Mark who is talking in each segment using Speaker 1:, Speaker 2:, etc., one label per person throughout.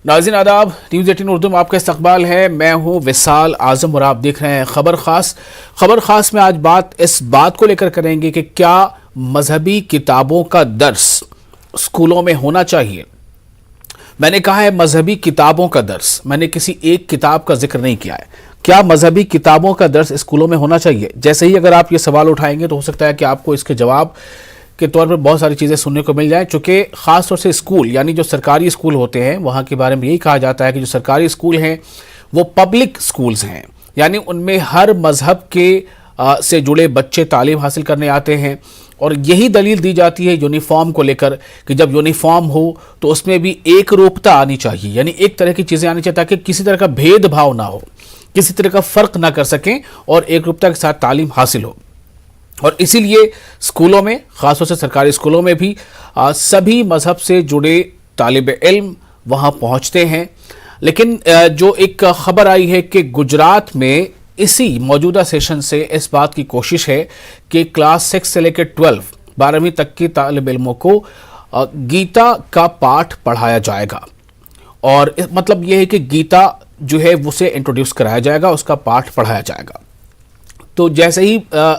Speaker 1: नाज़रीन आदाब, न्यूज़ 18 उर्दू में आपका इस्तकबाल है। मैं हूं विसाल आजम और आप देख रहे हैं खबर खास में आज इस बात को लेकर करेंगे कि क्या मजहबी किताबों का दर्स स्कूलों में होना चाहिए। मैंने कहा है मजहबी किताबों का दर्स, मैंने किसी एक किताब का जिक्र नहीं किया है। क्या मजहबी किताबों का दर्स स्कूलों में होना चाहिए? जैसे ही अगर आप ये सवाल उठाएंगे तो हो सकता है कि आपको इसके जवाब के तौर पर बहुत सारी चीज़ें सुनने को मिल जाएं, चूँकि ख़ास तौर से स्कूल यानी जो सरकारी स्कूल होते हैं वहाँ के बारे में यही कहा जाता है कि जो सरकारी स्कूल हैं वो पब्लिक स्कूल्स हैं, यानी उनमें हर मज़हब के से जुड़े बच्चे तालीम हासिल करने आते हैं। और यही दलील दी जाती है यूनिफॉर्म को लेकर कि जब यूनिफॉर्म हो तो उसमें भी एक रूपता आनी चाहिए, यानी एक तरह की चीज़ें आनी चाहिए ताकि किसी तरह का भेदभाव ना हो, किसी तरह का फ़र्क ना कर सकें और एक रूपता के साथ तालीम हासिल हो। और इसीलिए स्कूलों में, ख़ासतौर से सरकारी स्कूलों में भी सभी मज़हब से जुड़े तालिब इल्म वहाँ पहुँचते हैं। लेकिन जो एक ख़बर आई है कि गुजरात में इसी मौजूदा सेशन से इस बात की कोशिश है कि क्लास 6 से लेकर 12वीं तक के तालिब इल्मों को गीता का पाठ पढ़ाया जाएगा। और मतलब यह है कि गीता जो है उसे इंट्रोड्यूस कराया जाएगा, उसका पाठ पढ़ाया जाएगा। तो जैसे ही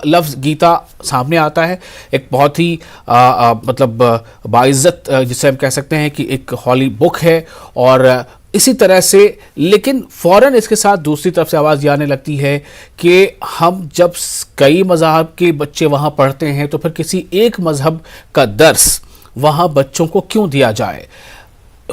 Speaker 1: लफ्ज़ गीता सामने आता है, एक बहुत ही मतलब बाइज़्ज़त जिसे हम कह सकते हैं कि एक हॉली बुक है, और इसी तरह से लेकिन फ़ौरन इसके साथ दूसरी तरफ से आवाज़ ये आने लगती है कि हम जब कई मज़हब के बच्चे वहाँ पढ़ते हैं तो फिर किसी एक मज़हब का दर्स वहाँ बच्चों को क्यों दिया जाए।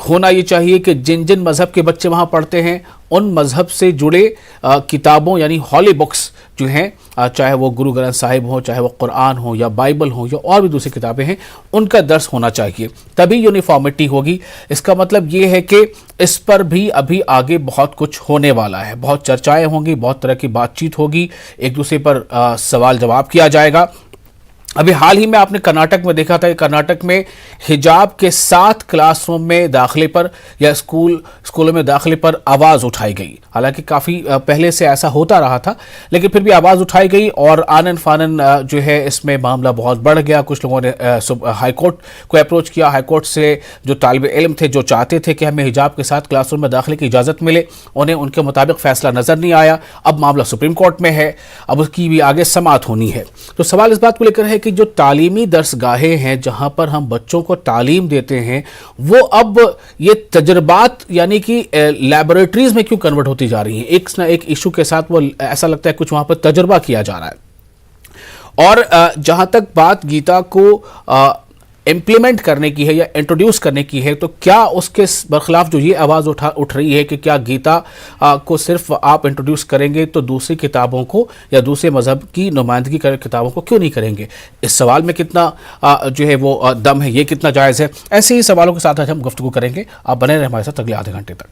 Speaker 1: होना ये चाहिए कि जिन जिन मज़हब के बच्चे वहाँ पढ़ते हैं उन मज़हब से जुड़े किताबों यानी हॉली बुक्स जो हैं, चाहे वो गुरु ग्रंथ साहिब हो, चाहे वो कुरान हो या बाइबल हो या और भी दूसरी किताबें हैं, उनका दर्स होना चाहिए, तभी यूनिफॉर्मिटी होगी। इसका मतलब ये है कि इस पर भी अभी आगे बहुत कुछ होने वाला है, बहुत चर्चाएं होंगी, बहुत तरह की बातचीत होगी, एक दूसरे पर सवाल जवाब किया जाएगा। अभी हाल ही में आपने कर्नाटक में देखा था कि कर्नाटक में हिजाब के साथ क्लासरूम में दाखिले पर या स्कूलों में दाखिले पर आवाज़ उठाई गई। हालांकि काफ़ी पहले से ऐसा होता रहा था, लेकिन फिर भी आवाज़ उठाई गई और आनन फानन जो है इसमें मामला बहुत बढ़ गया। कुछ लोगों ने हाईकोर्ट को अप्रोच किया। हाईकोर्ट से जो तालिब इल्म थे, जो चाहते थे कि हमें हिजाब के साथ क्लासरूम में दाखिले की इजाज़त मिले, उन्हें उनके मुताबिक फ़ैसला नज़र नहीं आया। अब मामला सुप्रीम कोर्ट में है, अब उसकी भी आगे समाअत होनी है। तो सवाल इस बात को लेकर है कि जो तालीमी दर्सगाहें हैं जहां पर हम बच्चों को तालीम देते हैं, वो अब ये तजर्बात यानी कि लैबोरेटरीज में क्यों कन्वर्ट होती जा रही हैं। एक ना एक इशू के साथ वो ऐसा लगता है कुछ वहां पर तजर्बा किया जा रहा है। और जहां तक बात गीता को इम्प्लीमेंट करने की है या इंट्रोड्यूस करने की है, तो क्या उसके बरखिलाफ जो ये आवाज़ उठ रही है कि क्या गीता को सिर्फ आप इंट्रोड्यूस करेंगे तो दूसरी किताबों को या दूसरे मज़हब की नुमाइंदगी कर किताबों को क्यों नहीं करेंगे। इस सवाल में कितना जो है वो दम है, ये कितना जायज़ है। ऐसे ही सवालों के साथ आज हम गुफ्तगू करेंगे। आप बने रहें हमारे साथ अगले आधे घंटे तक।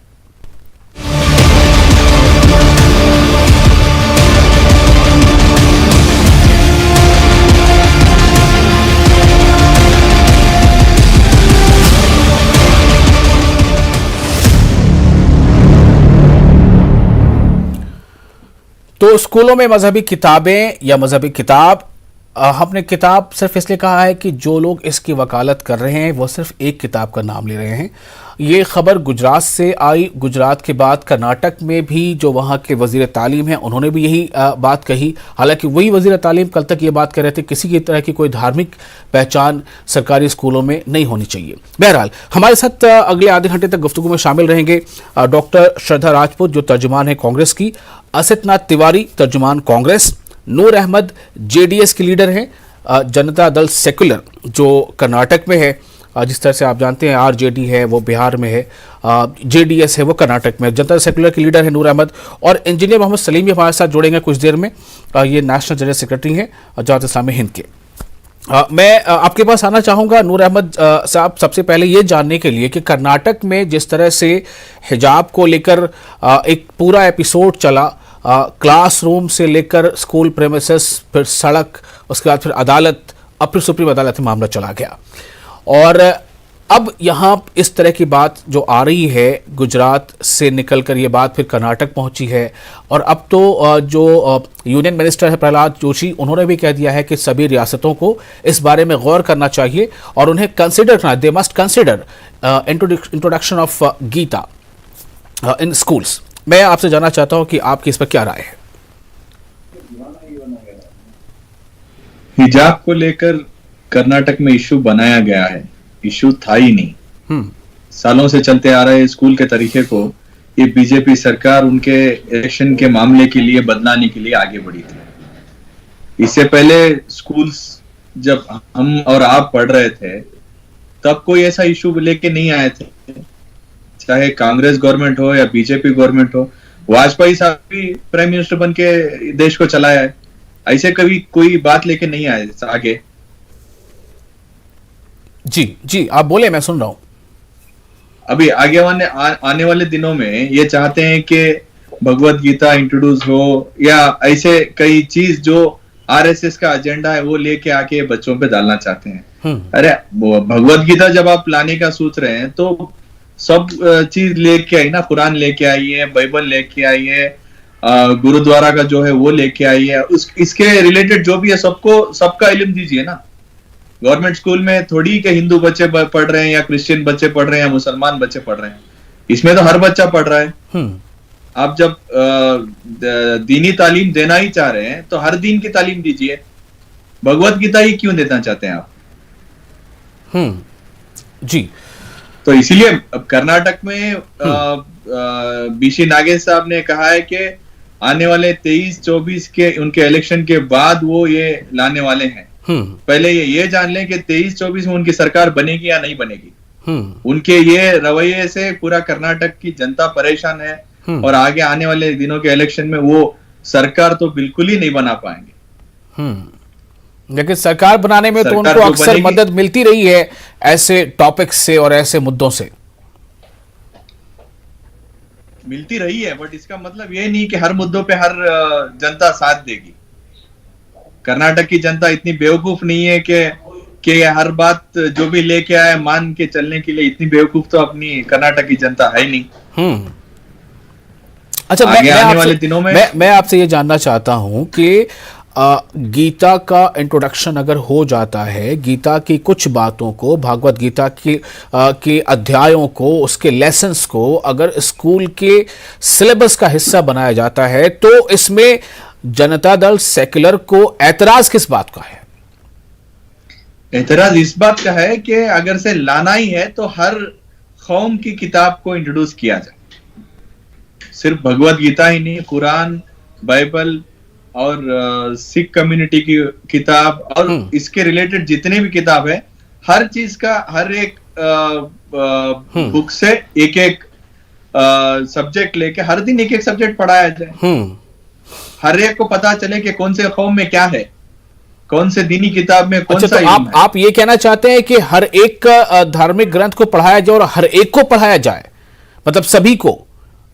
Speaker 1: तो स्कूलों में मजहबी किताबें या मजहबी किताब, हमने किताब सिर्फ इसलिए कहा है कि जो लोग इसकी वकालत कर रहे हैं वो सिर्फ एक किताब का नाम ले रहे हैं। ये खबर गुजरात से आई। गुजरात के बाद कर्नाटक में भी जो वहाँ के वज़ीर तालीम हैं उन्होंने भी यही बात कही। हालांकि वही वज़ीर तालीम कल तक ये बात कर रहे थे किसी की तरह की कोई धार्मिक पहचान सरकारी स्कूलों में नहीं होनी चाहिए। बहरहाल हमारे साथ अगले आधे घंटे तक गुफ्तगू में शामिल रहेंगे डॉक्टर श्रद्धा राजपूत जो तर्जुमान है कांग्रेस की, असित तिवारी तर्जुमान कांग्रेस, नूर अहमद जेडीएस के लीडर हैं, जनता दल सेकुलर जो कर्नाटक में है, जिस तरह से आप जानते हैं आरजेडी है वो बिहार में है, जेडीएस है वो कर्नाटक में। जनता दल सेकुलर के लीडर है नूर अहमद, और इंजीनियर मोहम्मद सलीम भी हमारे साथ जुड़ेंगे कुछ देर में। ये नेशनल जनरल सेक्रेटरी हैं जमात इस्लामी हिंद के। मैं आपके पास आना चाहूँगा नूर अहमद साहब, सबसे पहले ये जानने के लिए कि कर्नाटक में जिस तरह से हिजाब को लेकर एक पूरा एपिसोड चला, क्लासरूम से लेकर स्कूल प्रेमिसेस, फिर सड़क, उसके बाद फिर अदालत, अब फिर सुप्रीम अदालत में मामला चला गया, और अब यहाँ इस तरह की बात जो आ रही है गुजरात से निकलकर ये बात फिर कर्नाटक पहुँची है, और अब तो जो यूनियन मिनिस्टर है प्रहलाद जोशी, उन्होंने भी कह दिया है कि सभी रियासतों को इस बारे में गौर करना चाहिए और उन्हें कंसिडर करना, they must consider introduction of Gita in schools. मैं आपसे जानना चाहता हूं कि आपकी इस पर क्या राय है।
Speaker 2: हिजाब को लेकर कर्नाटक में इशू बनाया गया है, इशू था ही नहीं।
Speaker 1: हम्म।
Speaker 2: सालों से चलते आ रहे स्कूल के तरीके को ये बीजेपी सरकार उनके इलेक्शन के मामले के लिए बदलाने के लिए आगे बढ़ी थी। इससे पहले स्कूल्स जब हम और आप पढ़ रहे थे तब कोई ऐसा इशू लेके नहीं आए थे, चाहे कांग्रेस गवर्नमेंट हो या बीजेपी गवर्नमेंट हो। वाजपेयी साहब भी प्राइम मिनिस्टर बन के देश को चलाया है, ऐसे कभी कोई बात लेके नहीं आए आगे।
Speaker 1: जी जी, आप बोले, मैं सुन रहा हूं।
Speaker 2: अभी आगे आने वाले दिनों में ये चाहते हैं कि भगवत गीता इंट्रोड्यूस हो या ऐसे कई चीज जो आरएसएस का एजेंडा है वो लेके आके बच्चों पे डालना चाहते हैं। अरे भगवत गीता जब आप लाने का सोच रहे हैं तो सब चीज लेके आई ना, कुरान लेके आई है, बाइबल लेके आई है, गुरुद्वारा का जो है वो लेके आई है, इसके रिलेटेड जो भी है सबको सबका इल्म दीजिए ना। गवर्नमेंट स्कूल में थोड़ी के हिंदू बच्चे पढ़ रहे हैं या क्रिश्चियन बच्चे पढ़ रहे हैं या मुसलमान बच्चे पढ़ रहे हैं, इसमें तो हर बच्चा पढ़ रहा है। आप जब दीनी तालीम देना ही चाह रहे हैं तो हर दीन की तालीम दीजिए, भगवत गीता ही क्यों देना चाहते हैं आप?
Speaker 1: जी।
Speaker 2: तो इसीलिए अब कर्नाटक में बीसी नागेश साहब ने कहा है कि आने वाले 23-24 के उनके इलेक्शन के बाद वो ये लाने वाले हैं। पहले ये जान लें कि 23-24 में उनकी सरकार बनेगी या नहीं बनेगी। उनके ये रवैये से पूरा कर्नाटक की जनता परेशान है और आगे आने वाले दिनों के इलेक्शन में वो सरकार तो बिल्कुल ही नहीं बना पाएंगे।
Speaker 1: लेकिन सरकार बनाने में तो उनको अक्सर मदद मिलती रही है ऐसे टॉपिक्स से और ऐसे मुद्दों से।
Speaker 2: मिलती रही है, बट इसका मतलब ये नहीं कि हर मुद्दों पे हर जनता साथ देगी। कर्नाटक की जनता इतनी बेवकूफ नहीं है कि हर बात जो भी लेके आए मान के चलने के लिए, इतनी बेवकूफ तो अपनी कर्नाटक की जनता है ही नहीं।
Speaker 1: अच्छा, मैं आपसे ये जानना चाहता हूं कि गीता का इंट्रोडक्शन अगर हो जाता है, गीता की कुछ बातों को, भागवत गीता के अध्यायों को, उसके लेसन्स को अगर स्कूल के सिलेबस का हिस्सा बनाया जाता है तो इसमें जनता दल सेक्युलर को एतराज किस बात का है?
Speaker 2: एतराज इस बात का है कि अगर से लाना ही है तो हर कौम की किताब को इंट्रोड्यूस किया जाए। सिर्फ भगवत गीता ही नहीं, कुरान, बाइबल और सिख कम्युनिटी की किताब और इसके रिलेटेड जितने भी किताब है, हर चीज का हर एक बुक से एक एक सब्जेक्ट लेके हर दिन एक एक सब्जेक्ट पढ़ाया जाए। हर एक को पता चले कि कौन से कौम में क्या है, कौन से दीनी किताब में कौन सा
Speaker 1: तो आप ये कहना चाहते हैं कि हर एक धार्मिक ग्रंथ को पढ़ाया जाए और हर एक को पढ़ाया जाए, मतलब सभी को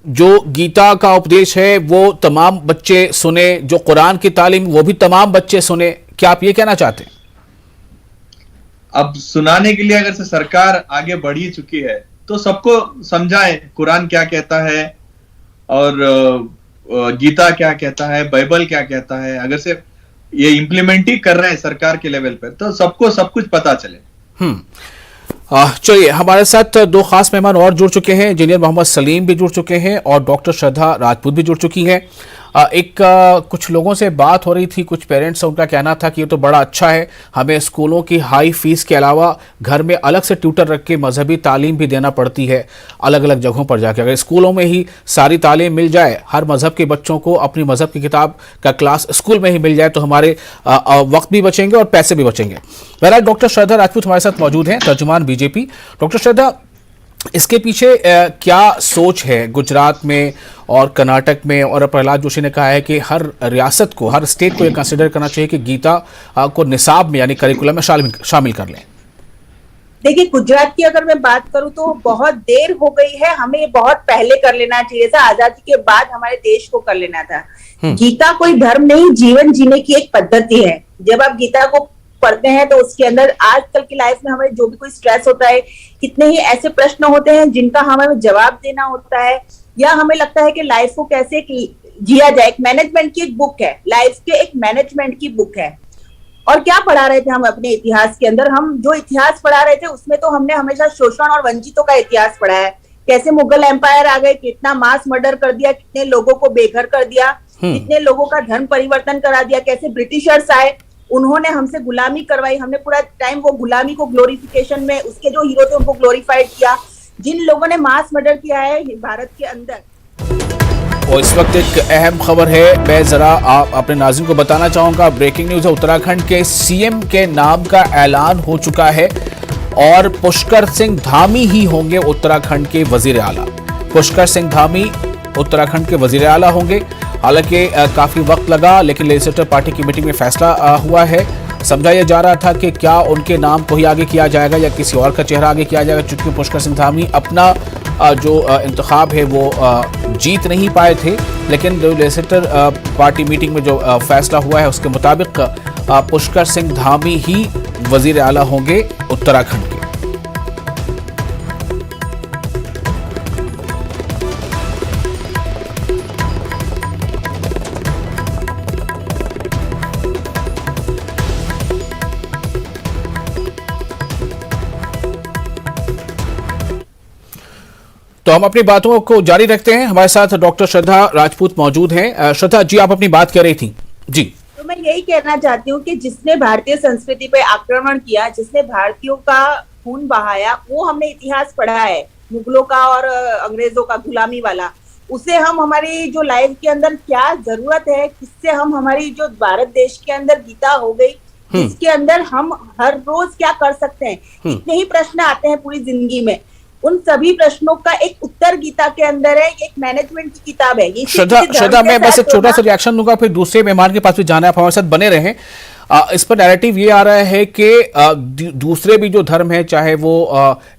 Speaker 1: जो गीता का उपदेश है वो तमाम बच्चे सुने, जो कुरान की तालीम वो भी तमाम बच्चे सुने, क्या आप ये कहना चाहते हैं?
Speaker 2: अब सुनाने के लिए अगर से सरकार आगे बढ़ ही चुकी है तो सबको समझाएं कुरान क्या कहता है और गीता क्या कहता है, बाइबल क्या कहता है। अगर से ये इम्प्लीमेंट ही कर रहे हैं सरकार के लेवल पर तो सबको सब कुछ पता चले।
Speaker 1: चलिए, हमारे साथ दो खास मेहमान और जुड़ चुके हैं। इंजीनियर मोहम्मद सलीम भी जुड़ चुके हैं और डॉक्टर श्रद्धा राजपूत भी जुड़ चुकी हैं। कुछ लोगों से बात हो रही थी, कुछ पेरेंट्स, उनका कहना था कि ये तो बड़ा अच्छा है, हमें स्कूलों की हाई फीस के अलावा घर में अलग से ट्यूटर रख के मजहबी तालीम भी देना पड़ती है अलग अलग जगहों पर जाके। अगर स्कूलों में ही सारी तालीम मिल जाए, हर मजहब के बच्चों को अपनी मजहब की किताब का क्लास स्कूल में ही मिल जाए तो हमारे वक्त भी बचेंगे और पैसे भी बचेंगे। बहरहाल डॉक्टर श्रद्धा राजपूत हमारे साथ मौजूद हैं, तर्जुमान बीजेपी। डॉक्टर श्रद्धा, इसके पीछे क्या सोच है गुजरात में और कर्नाटक में? और प्रहलाद जोशी ने कहा है कि हर रियासत को, हर स्टेट को ये कंसिडर करना चाहिए कि गीता को निसाब में यानी करिकुलम में शामिल कर लें।
Speaker 3: देखिए, गुजरात की अगर मैं बात करूं तो बहुत देर हो गई है, हमें ये बहुत पहले कर लेना चाहिए था, आजादी के बाद हमारे देश को कर लेना था। गीता कोई धर्म नहीं, जीवन जीने की एक पद्धति है। जब आप गीता को पढ़ते हैं तो उसके अंदर आजकल की लाइफ में हमें जो भी कोई स्ट्रेस होता है, कितने ही ऐसे प्रश्न होते हैं जिनका हमें जवाब देना होता है, या हमें लगता है कि लाइफ को कैसे जिया जाए। एक मैनेजमेंट की एक बुक है, लाइफ के एक मैनेजमेंट की बुक है। और क्या पढ़ा रहे थे हम अपने इतिहास के अंदर? हम जो इतिहास पढ़ा रहे थे उसमें तो हमने हमेशा शोषण और वंचितों का इतिहास पढ़ा है, कैसे मुगल एम्पायर आ गए, कितना मास मर्डर कर दिया, कितने लोगों को बेघर कर दिया, कितने लोगों का धर्म परिवर्तन करा दिया, कैसे ब्रिटिशर्स आए, उन्होंने हमसे गुलामी करवाई, हमने पूरा टाइम वो गुलामी को ग्लोरिफिकेशन में, उसके जो हीरो थे उनको ग्लोरीफाइड किया। जिन लोगों ने मास मर्डर किया है भारत के अंदर।
Speaker 1: और इस वक्त एक अहम खबर है, मैं जरा आप अपने नाज़रीन को बताना चाहूंगा। ब्रेकिंग न्यूज है, उत्तराखंड के सीएम के नाम का ऐलान हो चुका है और पुष्कर सिंह धामी ही होंगे उत्तराखंड के वजीर आला। पुष्कर सिंह धामी उत्तराखंड के वजीर आला होंगे। हालांकि काफी वक्त लगा, लेकिन लेजिस्लेटिव पार्टी की मीटिंग में फैसला हुआ है। समझा यह जा रहा था कि क्या उनके नाम को ही आगे किया जाएगा या किसी और का चेहरा आगे किया जाएगा, चूंकि पुष्कर सिंह धामी अपना जो इंतखाब है वो जीत नहीं पाए थे। लेकिन जो लेजिस्लेटिव पार्टी मीटिंग में जो फैसला हुआ है उसके मुताबिक पुष्कर सिंह धामी ही वजीर आला होंगे उत्तराखंड के। तो हम अपनी बातों को जारी रखते हैं। हमारे साथ डॉक्टर श्रद्धा राजपूत मौजूद हैं। श्रद्धा जी, आप अपनी बात कर रही थी जी।
Speaker 3: तो मैं यही कहना चाहती हूँ कि जिसने भारतीय संस्कृति पे आक्रमण किया, जिसने भारतीयों का खून बहाया, वो हमने इतिहास पढ़ा है मुगलों का और अंग्रेजों का गुलामी वाला। उसे हम हमारी जो लाइफ के अंदर क्या जरूरत है, किससे हम हमारी जो भारत देश के अंदर गीता हो गई, जिसके अंदर हम हर रोज क्या कर सकते हैं, इतने ही प्रश्न आते हैं पूरी जिंदगी में। उन सभी प्रश्नों का एक उत्तर गीता के अंदर है। एक मैनेजमेंट की किताब है ये।
Speaker 1: श्रद्धा मैं बस एक छोटा सा रिएक्शन दूंगा, फिर दूसरे मेहमान के पास भी जाना है। आप हमारे साथ बने रहें। इस पर नैरेटिव ये आ रहा है कि दूसरे भी जो धर्म है, चाहे वो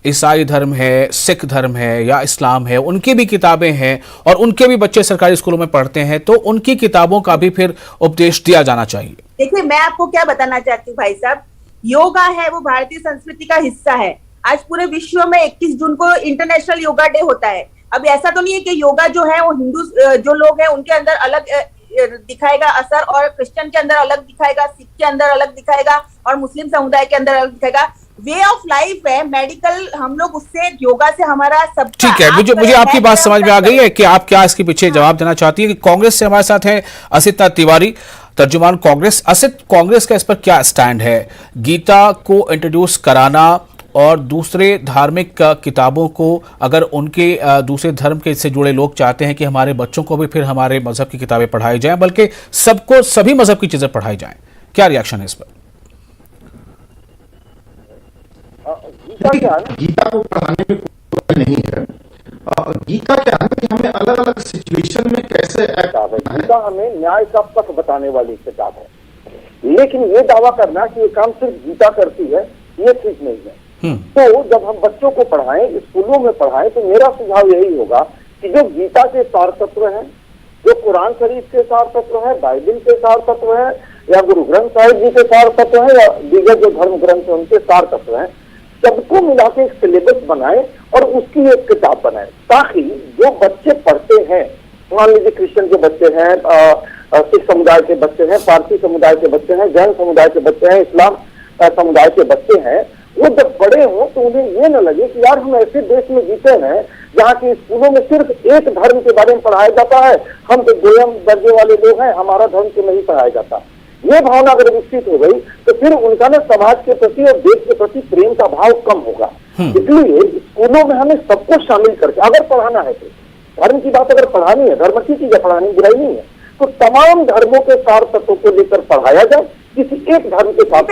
Speaker 1: ईसाई धर्म है, सिख धर्म है या इस्लाम है, उनकी भी किताबें हैं और उनके भी बच्चे सरकारी स्कूलों में पढ़ते हैं, तो उनकी किताबों का भी फिर उपदेश दिया जाना चाहिए।
Speaker 3: देखिए, मैं आपको क्या बताना चाहती हूँ भाई साहब, योगा है वो भारतीय संस्कृति का हिस्सा है। आज पूरे विश्व में 21 जून को इंटरनेशनल योगा डे होता है। अब ऐसा तो नहीं है कि योगा जो है वो हिंदू जो लोग हैं उनके अंदर अलग दिखाएगा असर, और क्रिश्चियन के अंदर अलग दिखाएगा, सिख के अंदर अलग दिखाएगा और मुस्लिम समुदाय के अंदर अलग दिखाएगा। वे ऑफ लाइफ है, मेडिकल, हम लोग उससे योगा से हमारा सब
Speaker 1: ठीक है। मुझे आपकी बात समझ में आ गई है कि आप क्या इसके पीछे जवाब देना चाहती है। कि कांग्रेस से हमारे साथ है असित तिवारी, तर्जुमान कांग्रेस। असित, कांग्रेस का इस पर क्या स्टैंड है? गीता को इंट्रोड्यूस कराना और दूसरे धार्मिक किताबों को, अगर उनके दूसरे धर्म के से जुड़े लोग चाहते हैं कि हमारे बच्चों को भी फिर हमारे मजहब की किताबें पढ़ाई जाएं, बल्कि सबको सभी मजहब की चीजें पढ़ाई जाएं, क्या रिएक्शन है इस पर?
Speaker 4: गीता को पढ़ाने में कोई नहीं है। गीता क्या है कि हमें अलग अलग सिचुएशन में कैसे
Speaker 5: गीता हमें न्याय का पथ बताने वाली किताब है। लेकिन ये दावा करना कि ये काम सिर्फ गीता करती है, ये ठीक नहीं है। तो जब हम बच्चों को पढ़ाएं, स्कूलों में पढ़ाएं, तो मेरा सुझाव यही होगा कि जो गीता के सार तत्व हैं, जो कुरान शरीफ के सार तत्व है, बाइबल के सार तत्व है, या गुरु ग्रंथ साहिब जी के सार तत्व है, या दीगर जो धर्म ग्रंथ है उनके सार तत्व हैं, सबको मिला के एक सिलेबस बनाए और उसकी एक किताब बनाए, ताकि जो बच्चे पढ़ते हैं, मान लीजिए क्रिश्चियन के बच्चे हैं, सिख समुदाय के बच्चे हैं, पारसी समुदाय के बच्चे हैं, जैन समुदाय के बच्चे हैं, इस्लाम समुदाय के बच्चे हैं, वो जब बड़े हों तो उन्हें ये न लगे कि यार हम ऐसे देश में जीते हैं जहाँ की स्कूलों में सिर्फ एक धर्म के बारे में पढ़ाया जाता है, हम तो दोयम दर्जे वाले लोग हैं, हमारा धर्म तो नहीं पढ़ाया जाता। ये भावना अगर विकसित हो गई तो फिर उनका ना समाज के प्रति और देश के प्रति प्रेम का भाव कम होगा। इसलिए स्कूलों में हमें सबको शामिल करके, अगर पढ़ाना है तो धर्म की बात अगर पढ़ानी है, धर्म की चीजें पढ़ानी, बुराई नहीं है, तो तमाम धर्मों के सार तत्वों को लेकर पढ़ाया जाए, किसी एक धर्म के साथ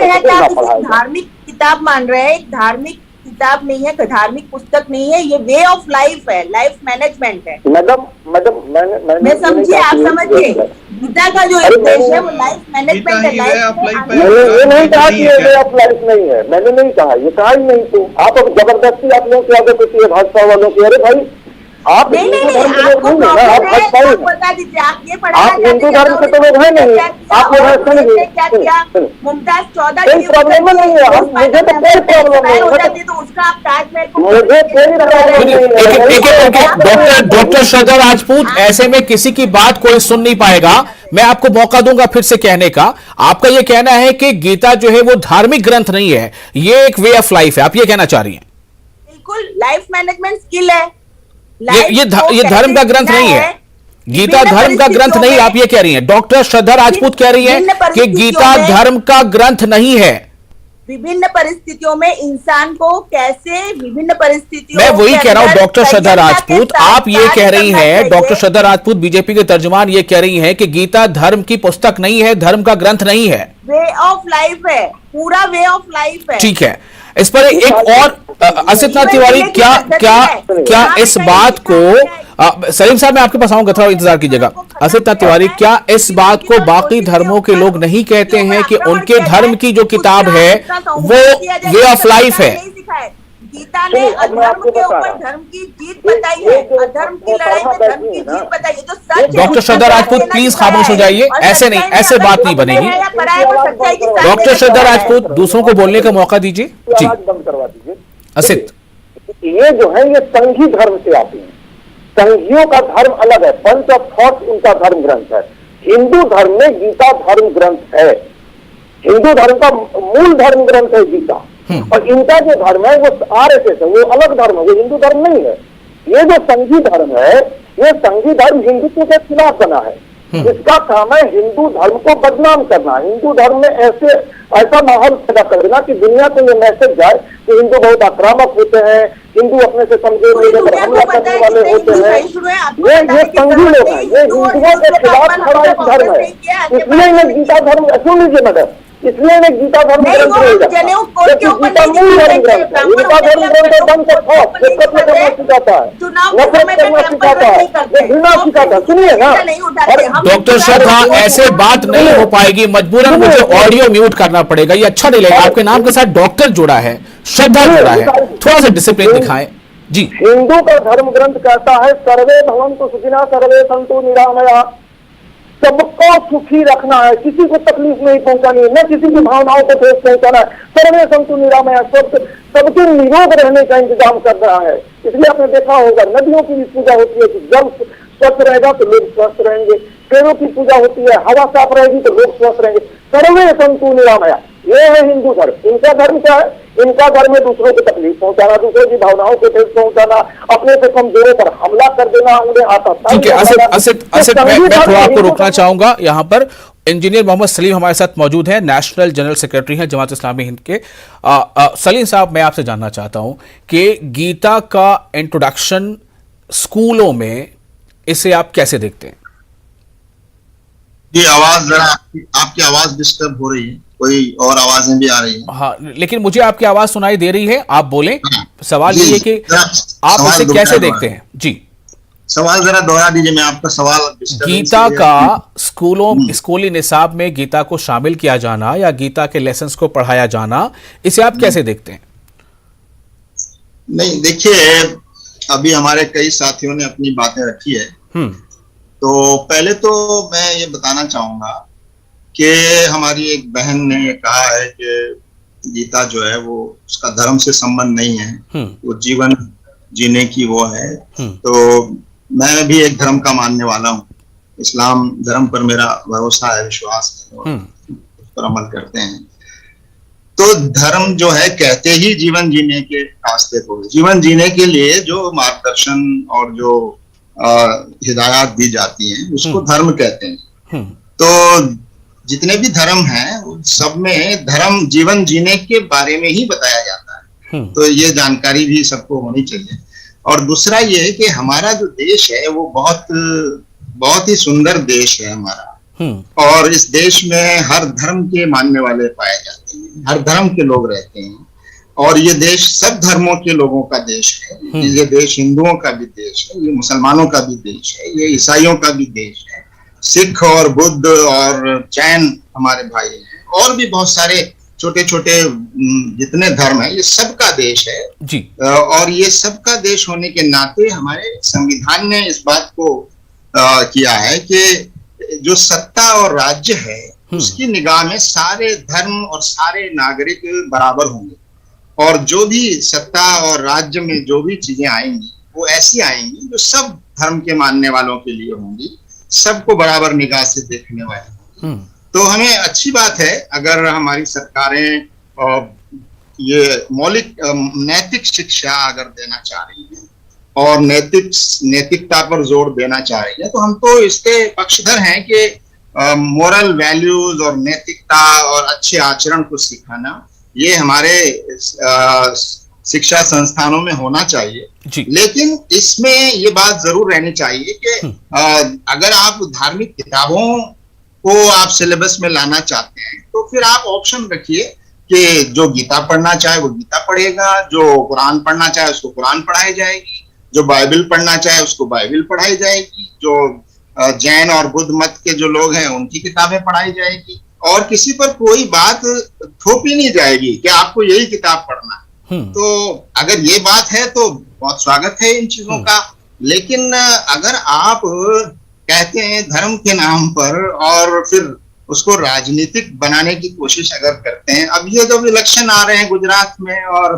Speaker 3: धार्मिक किताब मान रहे हैं। एक धार्मिक किताब नहीं है, धार्मिक पुस्तक नहीं है, ये वे ऑफ लाइफ है, लाइफ मैनेजमेंट है।
Speaker 5: मैडम
Speaker 3: मैं समझिए, आप समझिए, गीता का जो उद्देश्य है वो लाइफ मैनेजमेंट है।
Speaker 5: ये नहीं कहा कि ये वे ऑफ लाइफ नहीं है, मैंने नहीं कहा, ये कहा ही नहीं। तो आप अब जबरदस्ती आप लोग क्या करते हैं भाजपा वालों की, अरे भाई आप
Speaker 3: नहीं, आपको बता दीजिए, आप ये
Speaker 5: आप हिंदू धर्म के तो लोग हैं नहीं, आप लोग
Speaker 3: क्या किया, मुमताज 14
Speaker 5: कोई प्रॉब्लम नहीं है, मुझे तो कोई प्रॉब्लम नहीं है,
Speaker 3: तो उसका आप ताजमहल को
Speaker 5: मुझे कोई प्रॉब्लम नहीं है।
Speaker 1: डॉक्टर श्रद्धा राजपूत, ऐसे में किसी की बात कोई सुन नहीं पाएगा। मैं आपको मौका दूंगा फिर से कहने का। आपका ये कहना है कि गीता जो है वो धार्मिक ग्रंथ नहीं है, ये एक वे ऑफ लाइफ है, आप ये कहना चाह रही हैं?
Speaker 3: बिल्कुल, लाइफ मैनेजमेंट स्किल है।
Speaker 1: ये धर्म का ग्रंथ नहीं है। गीता धर्म का ग्रंथ नहीं, आप ये कह रही हैं। डॉक्टर श्रद्धा राजपूत कह रही हैं कि गीता धर्म का ग्रंथ नहीं है।
Speaker 3: विभिन्न परिस्थितियों में इंसान को कैसे विभिन्न परिस्थितियों,
Speaker 1: मैं वही कह रहा हूं डॉक्टर श्रद्धा राजपूत, आप ये कह रही हैं, डॉक्टर श्रद्धा राजपूत बीजेपी के तर्जुमान ये कह रही हैं कि गीता धर्म की पुस्तक नहीं है, धर्म का ग्रंथ नहीं है,
Speaker 3: वे ऑफ लाइफ है, पूरा वे ऑफ लाइफ है।
Speaker 1: ठीक है, इस पर एक और असित नाथ तिवारी, क्या इस बात को सलीम साहब मैं आपके पास आऊंगा, थोड़ा इंतजार कीजिएगा। असित नाथ तिवारी, क्या इस बात को बाकी धर्मों के लोग नहीं कहते हैं कि उनके धर्म की जो किताब है वो वे ऑफ लाइफ है?
Speaker 3: गीता ने अधर्म के ऊपर धर्म की जीत बताई है, अधर्म की लड़ाई में धर्म की जीत बताई है, जो सच है।
Speaker 1: डॉक्टर श्रद्धा राजपूत प्लीज खामोश हो जाइए, ऐसे नहीं, ऐसे बात नहीं बनेगी। डॉक्टर श्रद्धा राजपूत, दूसरों को बोलने का मौका दीजिए जी।
Speaker 5: बंद करवा दीजिए।
Speaker 1: असित,
Speaker 5: ये जो है ये संघी धर्म से आती है, संघियों का धर्म अलग है, पंच ऑफ थॉट उनका धर्म ग्रंथ है। हिंदू धर्म में गीता धर्म ग्रंथ है, हिंदू धर्म का मूल धर्म ग्रंथ है गीता। और इनका जो धर्म है वो आरएसएस है, वो अलग धर्म है, वो हिंदू धर्म नहीं है। ये जो संघी धर्म है, ये संघी धर्म हिंदुत्व के खिलाफ बना है। इसका काम है हिंदू धर्म को बदनाम करना, हिंदू धर्म में ऐसा माहौल पैदा कर देना कि दुनिया को ये मैसेज जाए कि हिंदू बहुत आक्रामक होते हैं, हिंदू अपने से कमजोर लोगों पर हमला करने वाले होते हैं। ये संघी लोग हैं, ये हिंदुओं के खिलाफ खड़ा एक धर्म है। इसलिए इन्हें गीता धर्म, सुन लीजिए मैडम, इसलिए इन्हें गीता धर्म ग्रंथ नहीं जाता, गीता मूल धर्म ग्रंथ है। गीता धर्म ग्रंथ एकदम से नफरत करना सिखाता है, नफरत करना सिखाता है, घृणा सिखाता है। सुनिए ना
Speaker 1: डॉक्टर श्रद्धा, ऐसे बात नहीं हो पाएगी, मजबूरन मुझे ऑडियो म्यूट करना पड़ेगा, ये अच्छा नहीं लगेगा। आपके नाम के साथ डॉक्टर जुड़ा है, श्रद्धा जुड़ा है, थोड़ा सा डिसिप्लिन दिखाएं जी।
Speaker 5: हिंदू का धर्म ग्रंथ कहता है सर्वे भवन्तु सुखिनः सर्वे सन्तु निरामया, सबको सुखी रखना है, किसी को तकलीफ नहीं पहुंचानी है, न किसी की भावनाओं को ठेस पहुंचाना है। सर्वे सन्तु निरामया, सबके निरोग रहने का इंतजाम कर रहा है। इसलिए आपने देखा होगा नदियों की भी पूजा होती है कि जल स्वच्छ रहेगा तो लोग स्वस्थ रहेंगे, पेड़ों की पूजा होती है, हवा साफ रहेगी तो लोग स्वस्थ रहेंगे। सर्वे सन्तु निरामया, ये है हिंदू धर्म। इनका धर्म क्या है? इनका धर्म है दूसरों को तकलीफ पहुंचाना, दूसरों की भावनाओं को ठेस पहुंचाना, अपने से कमजोरों पर हमला कर देना, उन्हें आता।
Speaker 1: ठीक है असित, मैं थोड़ा आपको रोकना चाहूंगा यहाँ पर। इंजीनियर मोहम्मद सलीम हमारे साथ मौजूद हैं, नेशनल जनरल सेक्रेटरी हैं जमात इस्लामी हिंद के। सलीम साहब, मैं आपसे जानना चाहता हूं कि गीता का इंट्रोडक्शन स्कूलों में, इसे आप कैसे देखते हैं?
Speaker 6: ये आवाज जरा आपकी आवाज डिस्टर्ब हो रही है, कोई और आवाजें भी आ रही हैं।
Speaker 1: हाँ, लेकिन मुझे आपकी आवाज सुनाई दे रही है, आप बोलें। सवाल ये है कि आप इसे कैसे देखते हैं जी?
Speaker 6: सवाल जरा दोहरा दीजिए, मैं आपका सवाल।
Speaker 1: गीता का स्कूली निसाब में गीता को शामिल किया जाना या गीता के लेसन्स को पढ़ाया जाना, इसे आप कैसे देखते हैं?
Speaker 6: नहीं, देखिए, अभी हमारे कई साथियों ने अपनी बातें रखी है। तो पहले तो मैं ये बताना चाहूंगा कि हमारी एक बहन ने कहा है कि गीता जो है वो उसका धर्म से संबंध नहीं है, वो जीवन जीने की वो है। तो मैं भी एक धर्म का मानने वाला हूँ, इस्लाम धर्म पर मेरा भरोसा है, विश्वास है, उस पर अमल करते हैं। तो धर्म जो है कहते ही जीवन जीने के रास्ते को, जीवन जीने के लिए जो मार्गदर्शन और जो हिदायत दी जाती हैं उसको धर्म कहते हैं। तो जितने भी धर्म हैं सब में धर्म जीवन जीने के बारे में ही बताया जाता है। तो ये जानकारी भी सबको होनी चाहिए। और दूसरा ये है कि हमारा जो देश है वो बहुत ही सुंदर देश है हमारा, और इस देश में हर धर्म के मानने वाले पाए जाते हैं, हर धर्म के लोग रहते हैं, और ये देश सब धर्मों के लोगों का देश है। ये देश हिंदुओं का भी देश है, ये मुसलमानों का भी देश है, ये ईसाइयों का भी देश है, सिख और बुद्ध और जैन हमारे भाई हैं, और भी बहुत सारे छोटे छोटे जितने धर्म है, ये सबका देश है
Speaker 1: जी।
Speaker 6: और ये सबका देश होने के नाते हमारे संविधान ने इस बात को किया है कि जो सत्ता और राज्य है उसकी निगाह में सारे धर्म और सारे नागरिक बराबर होंगे, और जो भी सत्ता और राज्य में जो भी चीजें आएंगी वो ऐसी आएंगी जो सब धर्म के मानने वालों के लिए होंगी, सबको बराबर निगाह से देखने वाली होंगी। तो हमें अच्छी बात है अगर हमारी सरकारें ये मौलिक नैतिक शिक्षा अगर देना चाह रही हैं, और नैतिकता पर जोर देना चाह रही है, तो हम तो इसके पक्षधर हैं कि मोरल वैल्यूज और नैतिकता और अच्छे आचरण को सिखाना ये हमारे शिक्षा संस्थानों में होना चाहिए। लेकिन इसमें ये बात जरूर रहनी चाहिए कि अगर आप धार्मिक किताबों को आप सिलेबस में लाना चाहते हैं तो फिर आप ऑप्शन रखिए कि जो गीता पढ़ना चाहे वो गीता पढ़ेगा, जो कुरान पढ़ना चाहे उसको कुरान पढ़ाई जाएगी, जो बाइबल पढ़ना चाहे उसको बाइबल पढ़ाई जाएगी, जो जैन और बुद्ध मत के जो लोग हैं उनकी किताबें पढ़ाई जाएगी, और किसी पर कोई बात थोपी नहीं जाएगी कि आपको यही किताब पढ़ना। तो अगर ये बात है तो बहुत स्वागत है इन चीजों का। लेकिन अगर आप कहते हैं धर्म के नाम पर और फिर उसको राजनीतिक बनाने की कोशिश अगर करते हैं, अब ये जब इलेक्शन आ रहे हैं गुजरात में और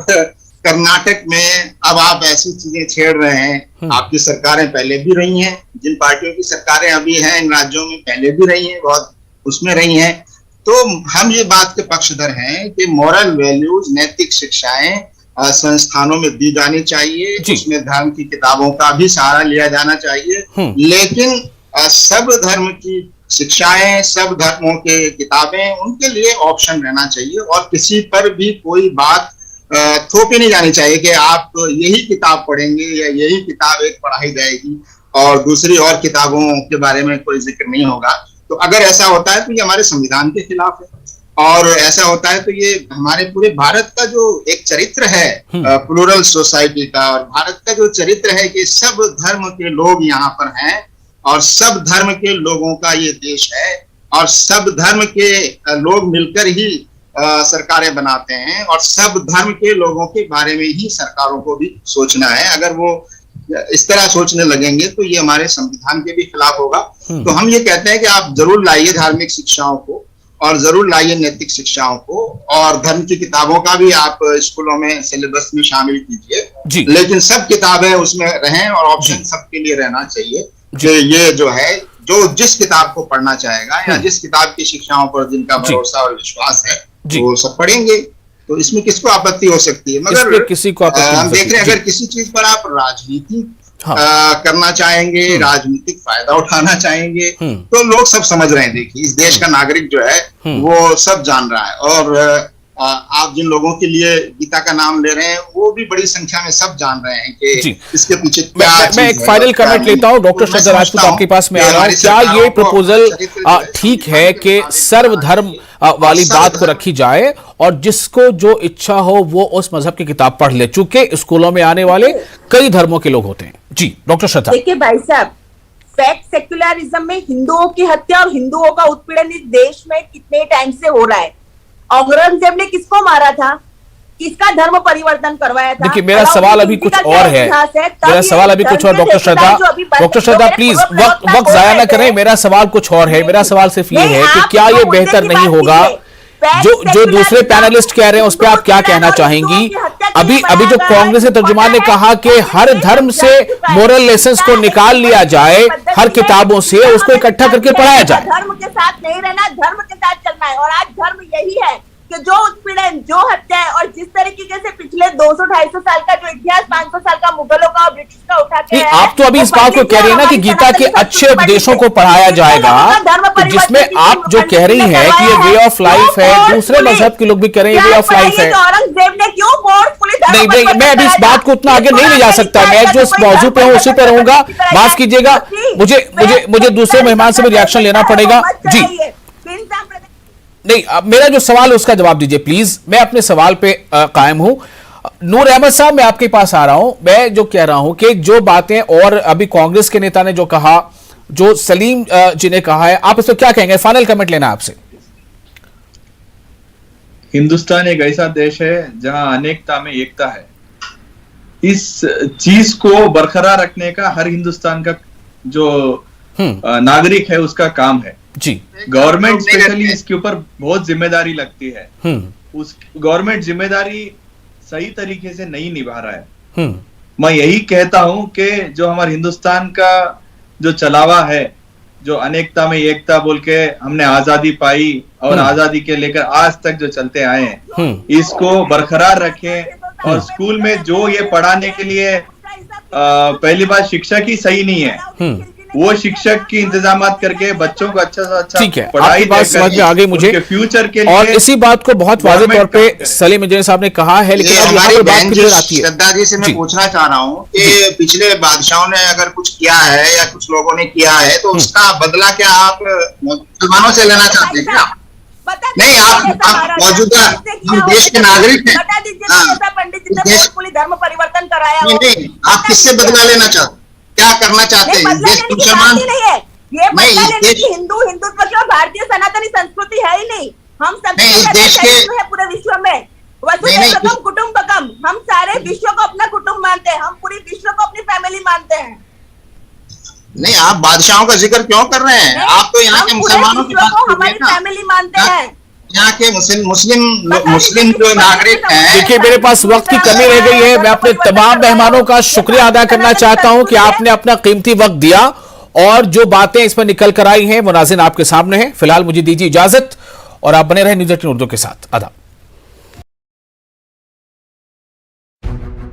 Speaker 6: कर्नाटक में, अब आप ऐसी चीजें छेड़ रहे हैं। आपकी सरकारें पहले भी रही हैं, जिन पार्टियों की सरकारें अभी हैं इन राज्यों में पहले भी रही हैं, बहुत उसमें रही हैं। तो हम ये बात के पक्षधर हैं कि मॉरल वैल्यूज, नैतिक शिक्षाएं संस्थानों में दी जानी चाहिए, उसमें धर्म की किताबों का भी सहारा लिया जाना चाहिए, लेकिन सब धर्म की शिक्षाएं, सब धर्मों के किताबें, उनके लिए ऑप्शन रहना चाहिए और किसी पर भी कोई बात थोपी नहीं जानी चाहिए कि आप यही किताब पढ़ेंगे या यही किताब एक पढ़ाई जाएगी और दूसरी और किताबों के बारे में कोई जिक्र नहीं होगा। तो अगर ऐसा होता है तो ये हमारे संविधान के खिलाफ है, और ऐसा होता है तो ये हमारे पूरे भारत का जो एक चरित्र है प्लूरल सोसाइटी का, और भारत का जो चरित्र है कि सब धर्म के लोग यहाँ पर हैं और सब धर्म के लोगों का ये देश है, और सब धर्म के लोग मिलकर ही सरकारें बनाते हैं, और सब धर्म के लोगों के बारे में ही सरकारों को भी सोचना है। अगर वो इस तरह सोचने लगेंगे तो ये हमारे संविधान के भी खिलाफ होगा। तो हम ये कहते हैं कि आप जरूर लाइए धार्मिक शिक्षाओं को और जरूर लाइए नैतिक शिक्षाओं को, और धर्म की किताबों का भी आप स्कूलों में सिलेबस में शामिल कीजिए, लेकिन सब किताबें उसमें रहें और ऑप्शन सबके लिए रहना चाहिए कि ये जो है जो जिस किताब को पढ़ना चाहेगा या जिस किताब की शिक्षाओं पर जिनका भरोसा और विश्वास है वो सब पढ़ेंगे। तो इसमें किसको आपत्ति हो सकती है? मगर
Speaker 1: किसी को
Speaker 6: हम देख रहे हैं अगर किसी चीज पर आप राजनीति करना चाहेंगे, राजनीतिक फायदा उठाना चाहेंगे, तो लोग सब समझ रहे हैं। देखिए इस देश का नागरिक जो है वो सब जान रहा है, और आप जिन लोगों के लिए गीता का नाम ले रहे हैं वो भी बड़ी संख्या में सब जान रहे हैं कि इसके पीछे क्या
Speaker 1: मैं एक फाइनल कमेंट लेता हूं। डॉक्टर श्रद्धा राजपूत आपके पास में आ रहा हूं। क्या ये प्रपोजल ठीक है कि सर्वधर्म वाली बात को रखी जाए और जिसको जो इच्छा हो वो उस मजहब की किताब पढ़ ले, चूंकि स्कूलों में आने वाले कई धर्मों के लोग होते हैं? जी डॉक्टर श्रद्धा।
Speaker 3: देखिए भाई साहब, फैक्ट सेक्युलरिज्म में हिंदुओं की हत्या और हिंदुओं का उत्पीड़न इस देश में कितने टाइम से हो रहा है। औरंगजेब ने किसको मारा था, किसका धर्म परिवर्तन करवाया था?
Speaker 1: देखिए मेरा सवाल अभी कुछ और है, मेरा सवाल अभी कुछ और। डॉक्टर श्रद्धा प्लीज वक्त जाया ना करें, मेरा सवाल कुछ और है। मेरा सवाल सिर्फ ये है कि क्या ये बेहतर नहीं होगा जो दूसरे पैनलिस्ट कह रहे हैं उस पर आप क्या कहना चाहेंगी? अभी जो कांग्रेस के तर्जुमान ने कहा कि हर धर्म से मोरल लेसन्स को निकाल लिया जाए, हर किताबों से उसको इकट्ठा करके पढ़ाया जाए।
Speaker 3: धर्म के साथ नहीं रहना, धर्म के साथ चलना है। और आज धर्म यही है कि जो उत्पीड़न, जो हत्या है, और जिस तरीके से पिछले 200-250 साल का जो इतिहास 500 साल का मुगलों का और ब्रिटिश का उठा के
Speaker 1: आप तो अभी इस बात को कह रही है ना कि गीता के अच्छे उपदेशों को पढ़ाया जाएगा, जिसमें आप जो कह रही हैं कि ये वे ऑफ लाइफ है, दूसरे मजहब के लोग भी कह रहे हैं वे ऑफ लाइफ है।
Speaker 3: औरंगजेब ने क्यों
Speaker 1: नहीं, मैं अभी इस बात को उतना आगे नहीं ले जा सकता। मैं जो इस मौजू पे हूँ उसी पे रहूंगा। माफ कीजिएगा, मुझे दूसरे मेहमान से भी रिएक्शन लेना पड़ेगा। जी नहीं, मेरा जो सवाल है उसका जवाब दीजिए प्लीज। मैं अपने सवाल पे कायम हूं। नूर अहमद साहब, मैं आपके पास आ रहा हूं। मैं जो कह रहा हूं कि जो बातें और अभी कांग्रेस के नेता ने जो कहा, जो सलीम जी ने कहा है, आप इस पर क्या कहेंगे? फाइनल कमेंट लेना आपसे।
Speaker 2: हिंदुस्तान एक ऐसा देश है जहां अनेकता में एकता है। इस चीज को बरकरार रखने का हर हिंदुस्तान का जो नागरिक है उसका काम है
Speaker 1: जी।
Speaker 2: गवर्नमेंट स्पेशली इसके ऊपर बहुत जिम्मेदारी लगती है। उस गवर्नमेंट जिम्मेदारी सही तरीके से नहीं निभा रहा है। मैं यही कहता हूं कि जो हमारे हिंदुस्तान का जो चलावा है, जो अनेकता में एकता बोल के हमने आजादी पाई और आजादी के लेकर आज तक जो चलते आए हैं, इसको बरकरार रखें। और स्कूल में जो ये पढ़ाने के लिए पहली बात शिक्षक ही सही नहीं है। वो शिक्षक की इंतजामात करके बच्चों को अच्छा से अच्छा
Speaker 1: ठीक है, आपकी बात समझ में आ गई मुझे
Speaker 2: फ्यूचर के लिए।
Speaker 1: और इसी बात को बहुत वाज़ेह तौर पे सलीम इंजीनियर साहब ने कहा है, लेकिन अब यहाँ पे बात क्लियर आती है।
Speaker 6: श्रद्धा जी से मैं पूछना चाह रहा हूँ कि पिछले बादशाहों ने अगर कुछ किया है या कुछ लोगों ने किया है तो उसका बदला क्या आप मुसलमानों से लेना चाहते हैं क्या? नहीं, आप मौजूदा देश के नागरिक हैं।
Speaker 3: पंडित जी ने पूरी धर्म परिवर्तन कराया।
Speaker 6: नहीं, आप किससे बदला लेना चाहते, क्या करना चाहते हैं? देश मुसलमान
Speaker 3: नहीं है, ये बदला लेने की हिंदुत्व की भारतीय सनातनी संस्कृति है ही नहीं। हम सब
Speaker 6: देश के
Speaker 3: है पूरे विश्व में वसुधैव कुटुंबकम, हम सारे विश्व को अपना कुटुंब मानते हैं, हम पूरी विश्व को अपनी फैमिली मानते हैं।
Speaker 6: नहीं, आप बादशाहों का जिक्र क्यों कर रहे हैं? आप तो यहाँ के मुसलमानों की बात
Speaker 3: हमारी फैमिली मानते हैं।
Speaker 6: यहाँ के मुस्लिम जो नागरिक हैं।
Speaker 1: देखिए, मेरे पास वक्त की कमी रह गई है। मैं अपने तमाम मेहमानों का शुक्रिया अदा करना चाहता हूं कि आपने अपना कीमती वक्त दिया और जो बातें इस पर निकल कर आई हैं वो नाज़रीन आपके सामने हैं। फिलहाल मुझे दीजिए इजाजत और आप बने रहे न्यूज़ 18 उर्दू के साथ। आदाब।